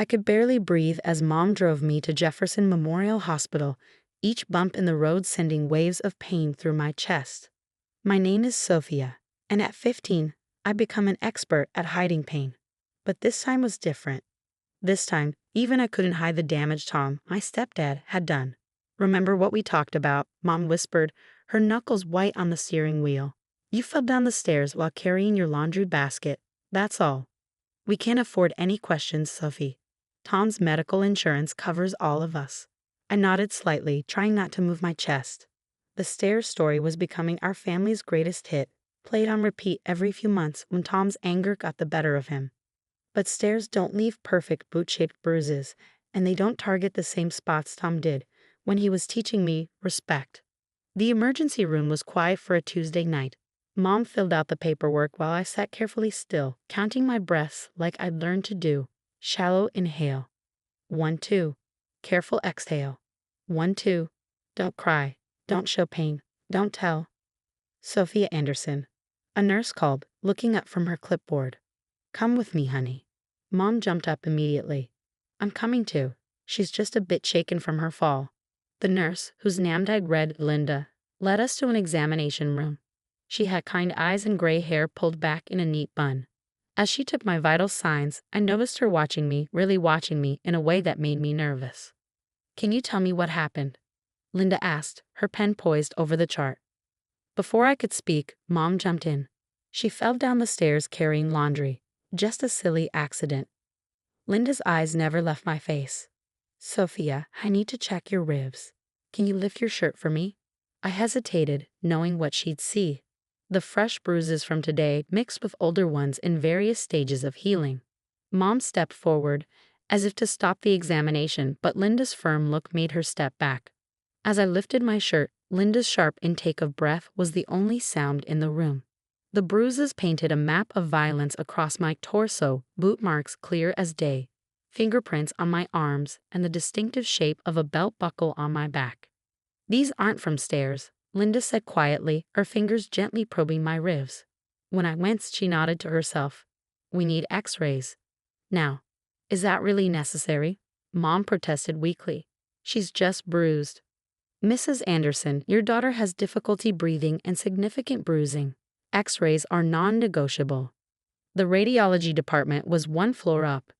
I could barely breathe as Mom drove me to Jefferson Memorial Hospital, each bump in the road sending waves of pain through my chest. My name is Sophia, and at 15, I'd become an expert at hiding pain. But this time was different. This time, even I couldn't hide the damage Tom, my stepdad, had done. "Remember what we talked about?" Mom whispered, her knuckles white on the steering wheel. "You fell down the stairs while carrying your laundry basket. That's all. We can't afford any questions, Sophie. Tom's medical insurance covers all of us." I nodded slightly, trying not to move my chest. The stairs story was becoming our family's greatest hit, played on repeat every few months when Tom's anger got the better of him. But stairs don't leave perfect boot-shaped bruises, and they don't target the same spots Tom did when he was teaching me respect. The emergency room was quiet for a Tuesday night. Mom filled out the paperwork while I sat carefully still, counting my breaths like I'd learned to do. Shallow inhale. 1, 2. Careful exhale. 1, 2. Don't cry. Don't show pain. Don't tell. Sophia Anderson. A nurse called, looking up from her clipboard. "Come with me, honey." Mom jumped up immediately. "I'm coming too. She's just a bit shaken from her fall." The nurse, whose name I'd read Linda, led us to an examination room. She had kind eyes and gray hair pulled back in a neat bun. As she took my vital signs, I noticed her watching me, really watching me, in a way that made me nervous. "Can you tell me what happened?" Linda asked, her pen poised over the chart. Before I could speak, Mom jumped in. She fell down the stairs carrying laundry. Just a silly accident. Linda's eyes never left my face. "Sophia, I need to check your ribs. Can you lift your shirt for me?" I hesitated, knowing what she'd see. The fresh bruises from today mixed with older ones in various stages of healing. Mom stepped forward, as if to stop the examination, but Linda's firm look made her step back. As I lifted my shirt, Linda's sharp intake of breath was the only sound in the room. The bruises painted a map of violence across my torso, boot marks clear as day, fingerprints on my arms, and the distinctive shape of a belt buckle on my back. "These aren't from stairs," Linda said quietly, her fingers gently probing my ribs. When I winced, she nodded to herself. "We need x-rays." "Now, is that really necessary?" Mom protested weakly. "She's just bruised." "Mrs. Anderson, your daughter has difficulty breathing and significant bruising. X-rays are non-negotiable." The radiology department was one floor up.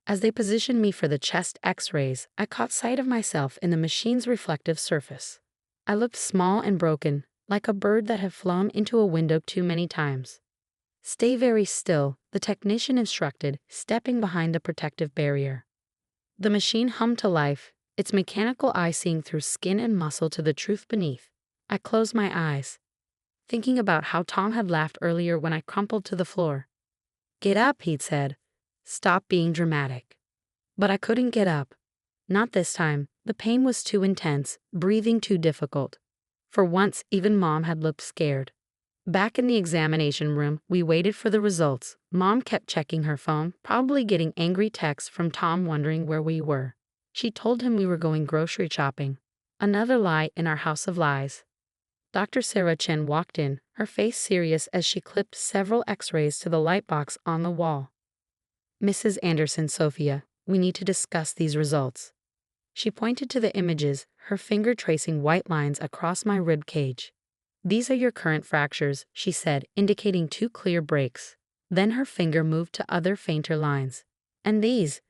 As they positioned me for the chest X-rays, I caught sight of myself in the machine's reflective surface. I looked small and broken, like a bird that had flown into a window too many times. "Stay very still," the technician instructed, stepping behind the protective barrier. The machine hummed to life, its mechanical eye seeing through skin and muscle to the truth beneath. I closed my eyes, thinking about how Tom had laughed earlier when I crumpled to the floor. "Get up," he'd said. "Stop being dramatic." But I couldn't get up. Not this time. The pain was too intense, breathing too difficult. For once, even Mom had looked scared. Back in the examination room, we waited for the results. Mom kept checking her phone, probably getting angry texts from Tom wondering where we were. She told him we were going grocery shopping. Another lie in our house of lies. Dr. Sarah Chen walked in, her face serious as she clipped several x-rays to the light box on the wall. "Mrs. Anderson, Sophia, we need to discuss these results." She pointed to the images, her finger tracing white lines across my rib cage. "These are your current fractures," she said, indicating 2 clear breaks. Then her finger moved to other fainter lines. "And these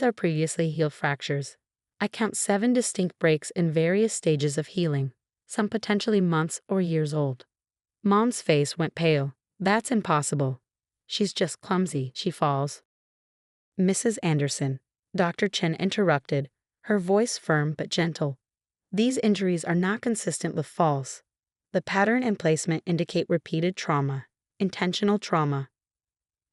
are previously healed fractures. I count 7 distinct breaks in various stages of healing, some potentially months or years old." Mom's face went pale. "That's impossible. She's just clumsy. She falls." "Mrs. Anderson," Dr. Chen interrupted, her voice firm but gentle. "These injuries are not consistent with falls. The pattern and placement indicate repeated trauma, intentional trauma."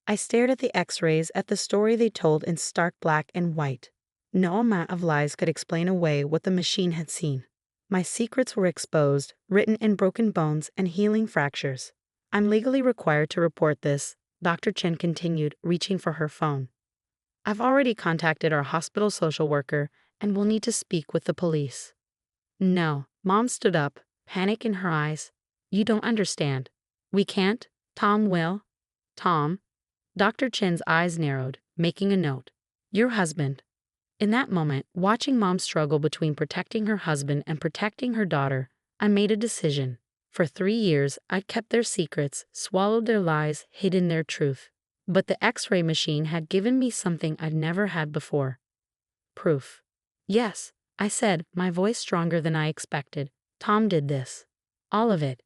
I stared at the x-rays, at the story they told in stark black and white. No amount of lies could explain away what the machine had seen. My secrets were exposed, written in broken bones and healing fractures. "I'm legally required to report this," Dr. Chen continued, reaching for her phone. "I've already contacted our hospital social worker and will need to speak with the police." "No." Mom stood up, panic in her eyes. "You don't understand. We can't. Tom will." "Tom?" Dr. Chen's eyes narrowed, making a note. "Your husband. In that moment, watching Mom struggle between protecting her husband and protecting her daughter, I made a decision. For 3 years, I'd kept their secrets, swallowed their lies, hidden their truth. But the X-ray machine had given me something I'd never had before. Proof. Yes, I said, my voice stronger than I expected. Tom did this. All of it.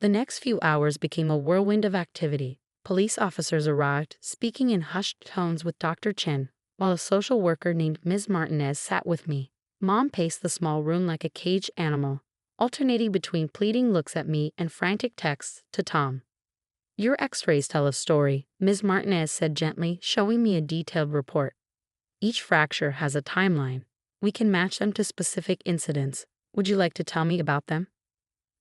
The next few hours became a whirlwind of activity. Police officers arrived, speaking in hushed tones with Dr. Chen, while a social worker named Ms. Martinez sat with me. Mom paced the small room like a caged animal, alternating between pleading looks at me and frantic texts to Tom. Your x-rays tell a story, Ms. Martinez said gently, showing me a detailed report. Each fracture has a timeline. We can match them to specific incidents. Would you like to tell me about them?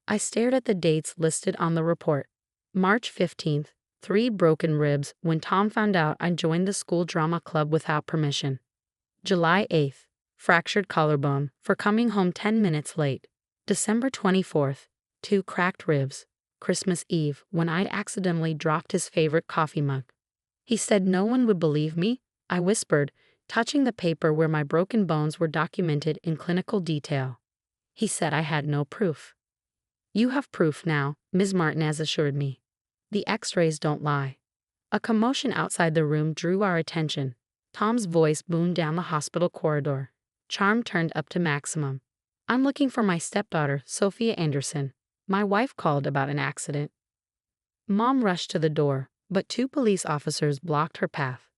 I stared at the dates listed on the report. March 15th, 3 broken ribs when Tom found out I joined the school drama club without permission. July 8th, fractured collarbone for coming home 10 minutes late. December 24th, 2 cracked ribs. Christmas Eve when I'd accidentally dropped his favorite coffee mug. He said no one would believe me, I whispered, touching the paper where my broken bones were documented in clinical detail. He said I had no proof. You have proof now, Ms. Martinez assured me. The x-rays don't lie. A commotion outside the room drew our attention. Tom's voice boomed down the hospital corridor. Charm turned up to maximum. I'm looking for my stepdaughter, Sophia Anderson. My wife called about an accident. Mom rushed to the door, but 2 police officers blocked her path.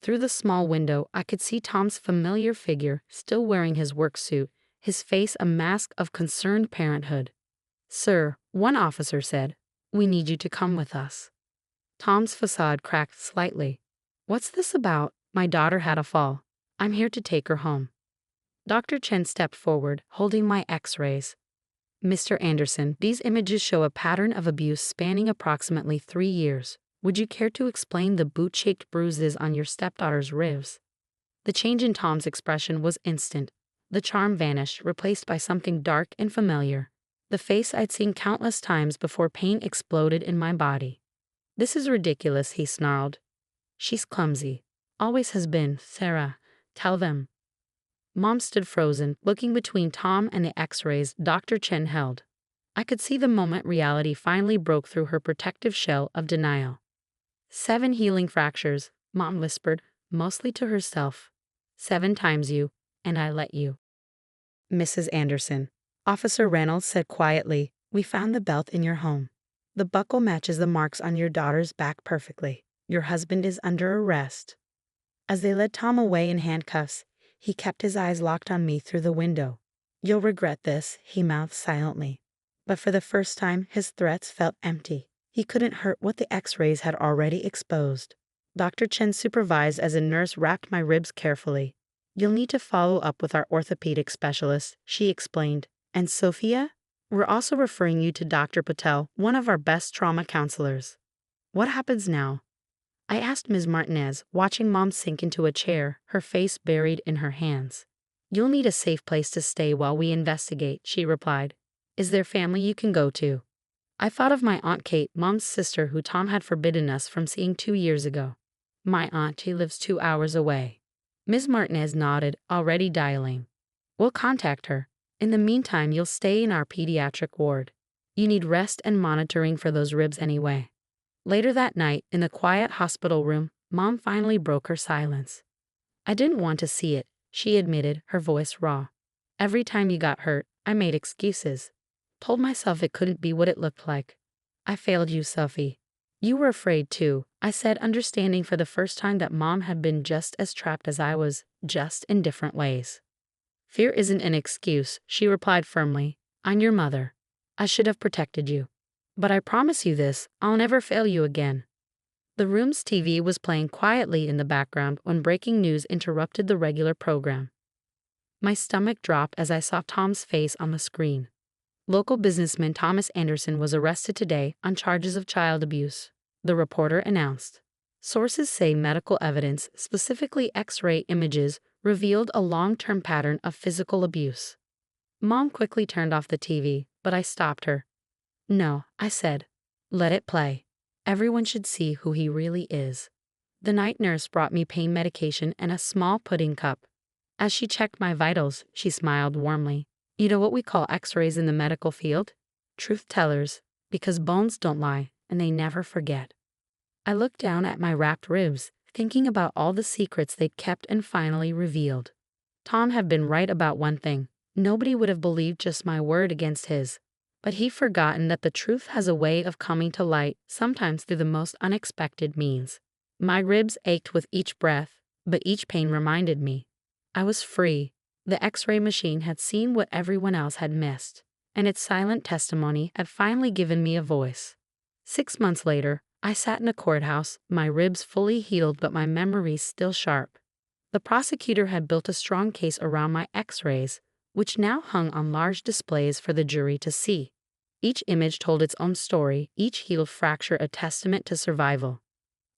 Through the small window, I could see Tom's familiar figure, still wearing his work suit, his face a mask of concerned parenthood. Sir, one officer said, we need you to come with us. Tom's facade cracked slightly. What's this about? My daughter had a fall. I'm here to take her home. Dr. Chen stepped forward, holding my x-rays. Mr. Anderson, these images show a pattern of abuse spanning approximately 3 years. Would you care to explain the boot-shaped bruises on your stepdaughter's ribs? The change in Tom's expression was instant. The charm vanished, replaced by something dark and familiar. The face I'd seen countless times before pain exploded in my body. This is ridiculous, he snarled. She's clumsy. Always has been, Sarah. Tell them. Mom stood frozen, looking between Tom and the x-rays Dr. Chen held. I could see the moment reality finally broke through her protective shell of denial. 7 healing fractures, Mom whispered, mostly to herself. 7 times you, and I let you. Mrs. Anderson, Officer Reynolds said quietly, we found the belt in your home. The buckle matches the marks on your daughter's back perfectly. Your husband is under arrest. As they led Tom away in handcuffs, he kept his eyes locked on me through the window. You'll regret this, he mouthed silently. But for the first time, his threats felt empty. He couldn't hurt what the x-rays had already exposed. Dr. Chen supervised as a nurse wrapped my ribs carefully. You'll need to follow up with our orthopedic specialist, she explained. And Sophia? We're also referring you to Dr. Patel, one of our best trauma counselors. What happens now? I asked Ms. Martinez, watching Mom sink into a chair, her face buried in her hands. You'll need a safe place to stay while we investigate, she replied. Is there family you can go to? I thought of my Aunt Kate, Mom's sister who Tom had forbidden us from seeing 2 years ago. My auntie lives 2 hours away. Ms. Martinez nodded, already dialing. We'll contact her. In the meantime, you'll stay in our pediatric ward. You need rest and monitoring for those ribs anyway. Later that night, in the quiet hospital room, Mom finally broke her silence. I didn't want to see it, she admitted, her voice raw. Every time you got hurt, I made excuses. Told myself it couldn't be what it looked like. I failed you, Sophie. You were afraid too, I said, understanding for the first time that Mom had been just as trapped as I was, just in different ways. Fear isn't an excuse, she replied firmly. I'm your mother. I should have protected you. But I promise you this, I'll never fail you again. The room's TV was playing quietly in the background when breaking news interrupted the regular program. My stomach dropped as I saw Tom's face on the screen. Local businessman Thomas Anderson was arrested today on charges of child abuse, the reporter announced. Sources say medical evidence, specifically X-ray images, revealed a long-term pattern of physical abuse. Mom quickly turned off the TV, but I stopped her. No, I said. Let it play. Everyone should see who he really is. The night nurse brought me pain medication and a small pudding cup. As she checked my vitals, she smiled warmly. You know what we call x-rays in the medical field? Truth tellers, because bones don't lie, and they never forget. I looked down at my wrapped ribs, thinking about all the secrets they'd kept and finally revealed. Tom had been right about one thing. Nobody would have believed just my word against his. But he'd forgotten that the truth has a way of coming to light, sometimes through the most unexpected means. My ribs ached with each breath, but each pain reminded me. I was free. The X-ray machine had seen what everyone else had missed, and its silent testimony had finally given me a voice. 6 months later, I sat in a courthouse, my ribs fully healed but my memories still sharp. The prosecutor had built a strong case around my X-rays, which now hung on large displays for the jury to see. Each image told its own story, each healed fracture a testament to survival.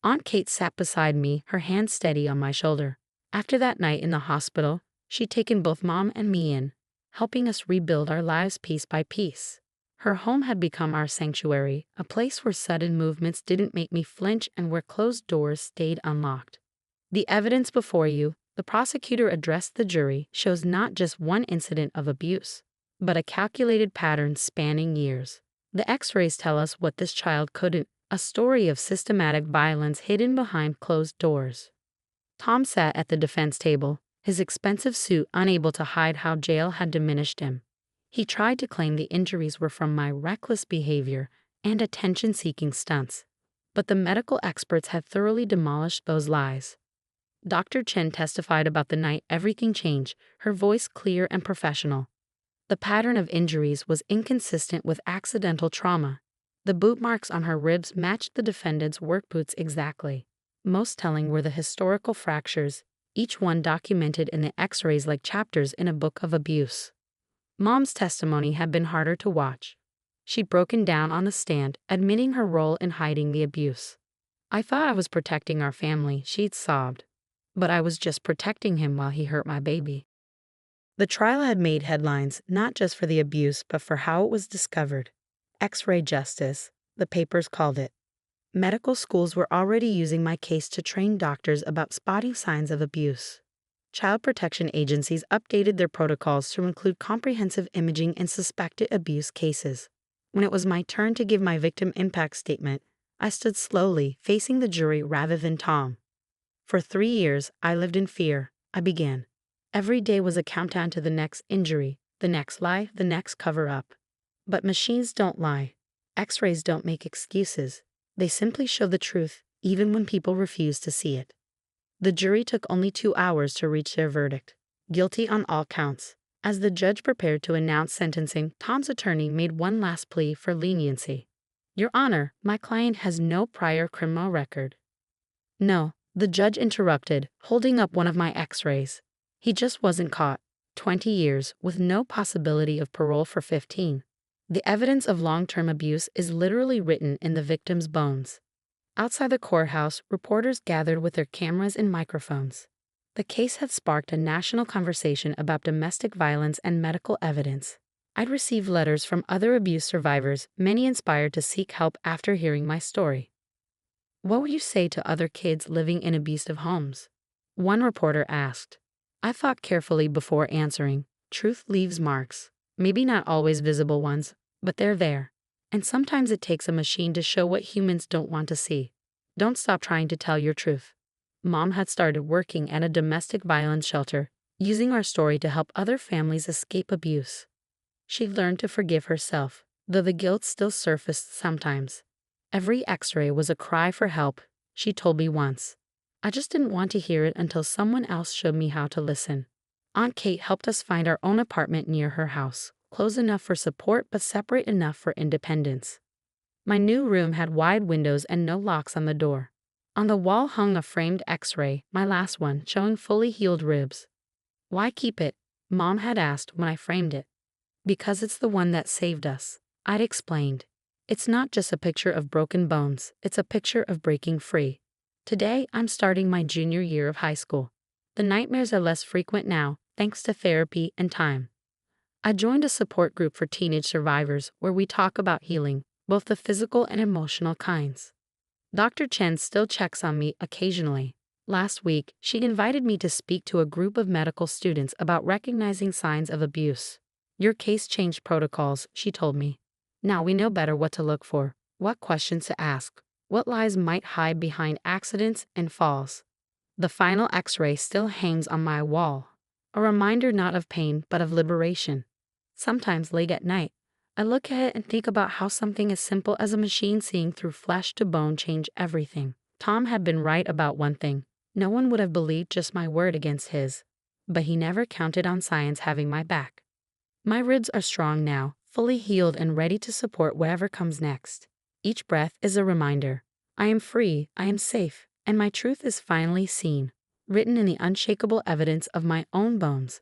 Aunt Kate sat beside me, her hand steady on my shoulder. After that night in the hospital, she'd taken both Mom and me in, helping us rebuild our lives piece by piece. Her home had become our sanctuary, a place where sudden movements didn't make me flinch and where closed doors stayed unlocked. The evidence before you, the prosecutor addressed the jury, shows not just one incident of abuse, but a calculated pattern spanning years. The X-rays tell us what this child couldn't, a story of systematic violence hidden behind closed doors. Tom sat at the defense table, his expensive suit unable to hide how jail had diminished him. He tried to claim the injuries were from my reckless behavior and attention-seeking stunts, but the medical experts had thoroughly demolished those lies. Dr. Chen testified about the night everything changed, her voice clear and professional. The pattern of injuries was inconsistent with accidental trauma. The boot marks on her ribs matched the defendant's work boots exactly. Most telling were the historical fractures, each one documented in the X-rays like chapters in a book of abuse. Mom's testimony had been harder to watch. She'd broken down on the stand, admitting her role in hiding the abuse. I thought I was protecting our family, she'd sobbed. But I was just protecting him while he hurt my baby. The trial had made headlines, not just for the abuse, but for how it was discovered. X-ray justice, the papers called it. Medical schools were already using my case to train doctors about spotting signs of abuse. Child protection agencies updated their protocols to include comprehensive imaging in suspected abuse cases. When it was my turn to give my victim impact statement, I stood slowly, facing the jury rather than Tom. For 3 years, I lived in fear. I began. Every day was a countdown to the next injury, the next lie, the next cover-up. But machines don't lie. X-rays don't make excuses. They simply show the truth, even when people refuse to see it. The jury took only 2 hours to reach their verdict. Guilty on all counts. As the judge prepared to announce sentencing, Tom's attorney made one last plea for leniency. Your Honor, my client has no prior criminal record. No, the judge interrupted, holding up one of my X-rays. He just wasn't caught. 20 years, with no possibility of parole for 15. The evidence of long-term abuse is literally written in the victim's bones. Outside the courthouse, reporters gathered with their cameras and microphones. The case had sparked a national conversation about domestic violence and medical evidence. I'd received letters from other abuse survivors, many inspired to seek help after hearing my story. What would you say to other kids living in abusive homes? One reporter asked. I thought carefully before answering. Truth leaves marks. Maybe not always visible ones, but they're there. And sometimes it takes a machine to show what humans don't want to see. Don't stop trying to tell your truth. Mom had started working at a domestic violence shelter, using our story to help other families escape abuse. She learned to forgive herself, though the guilt still surfaced sometimes. Every X-ray was a cry for help, she told me once. I just didn't want to hear it until someone else showed me how to listen. Aunt Kate helped us find our own apartment near her house, close enough for support but separate enough for independence. My new room had wide windows and no locks on the door. On the wall hung a framed X-ray, my last one, showing fully healed ribs. Why keep it? Mom had asked when I framed it. Because it's the one that saved us, I'd explained. It's not just a picture of broken bones, it's a picture of breaking free. Today, I'm starting my junior year of high school. The nightmares are less frequent now, thanks to therapy and time. I joined a support group for teenage survivors where we talk about healing, both the physical and emotional kinds. Dr. Chen still checks on me occasionally. Last week, she invited me to speak to a group of medical students about recognizing signs of abuse. Your case changed protocols, she told me. Now we know better what to look for, what questions to ask, what lies might hide behind accidents and falls. The final X-ray still hangs on my wall, a reminder not of pain but of liberation. Sometimes late at night, I look at it and think about how something as simple as a machine seeing through flesh to bone changed everything. Tom had been right about one thing. No one would have believed just my word against his. But he never counted on science having my back. My ribs are strong now, fully healed and ready to support whatever comes next. Each breath is a reminder. I am free, I am safe, and my truth is finally seen, written in the unshakable evidence of my own bones.